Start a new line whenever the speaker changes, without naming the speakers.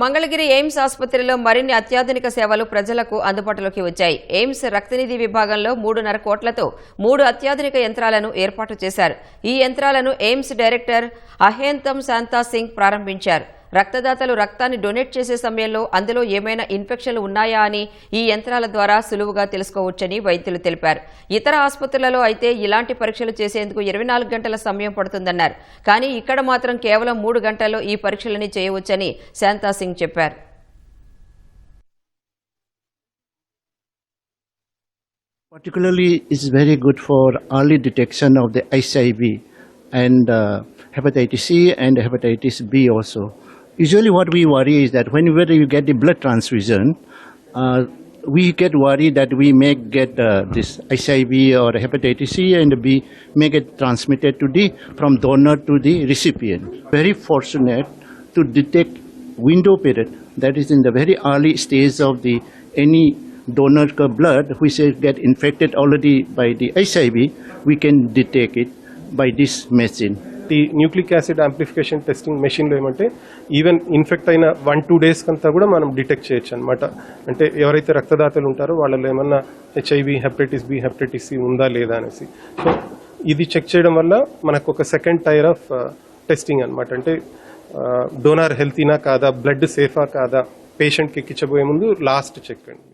Mangalagiri AIIMS ఆసుపత్రిలో మరిన్ని అత్యాధునిక సేవలు ప్రజలకు అందుబాటులోకి వచ్చాయి. ఎయిమ్స్ రక్తనిధి విభాగంలో 3.5 కోట్లతో 3 అత్యాధునిక యంత్రాలను ఏర్పాటు చేశారు. ఈ యంత్రాలను ఎయిమ్స్ డైరెక్టర్ అహేంతం శాంతా సింగ్ ప్రారంభించారు. రక్తదాతలు రక్తాన్ని డొనేట్ చేసే సమయంలో అందులో ఏమైనా ఇన్ఫెక్షన్లు ఉన్నాయా అని ఈ యంత్రాల ద్వారా సులువుగా తెలుసుకోవచ్చని వైద్యులు తెలిపారు. ఇతర ఆసుపత్రులలో అయితే ఇలాంటి పరీక్షలు చేసేందుకు 24 గంటల సమయం పడుతుందన్నారు. కానీ ఇక్కడ మాత్రం కేవలం 3 గంటల్లో ఈ పరీక్షలని చేయవచ్చని శాంతా సింగ్ చెప్పారు.
Particularly is very good for early detection of the HIV and hepatitis C and hepatitis B also. Usually what we worry is that whenever you get the blood transfusion, we get worried that we may get this HIV or hepatitis C and B may get transmitted from donor to the recipient. Very fortunate to detect window period, that is in the very early stage of any donor blood which get infected already by the HIV, we can detect it by this machine.
ఈ nucleic acid amplification testing మెషిన్లో ఏమంటే even infect అయిన 1-2 days కంతా కూడా మనం detect చేయొచ్చు అనమాట. అంటే ఎవరైతే రక్తదాతలు ఉంటారో వాళ్ళలో ఏమన్నా HIV, hepatitis B, hepatitis C ఉందా లేదా అనేసి. సో ఇది చెక్ చేయడం వల్ల మనకు ఒక సెకండ్ టైర్ ఆఫ్ టెస్టింగ్ అనమాట. అంటే డోనార్ హెల్తీనా కాదా, బ్లడ్ సేఫా కాదా, పేషెంట్కి ఎక్కించబోయే ముందు లాస్ట్ చెక్ అండి.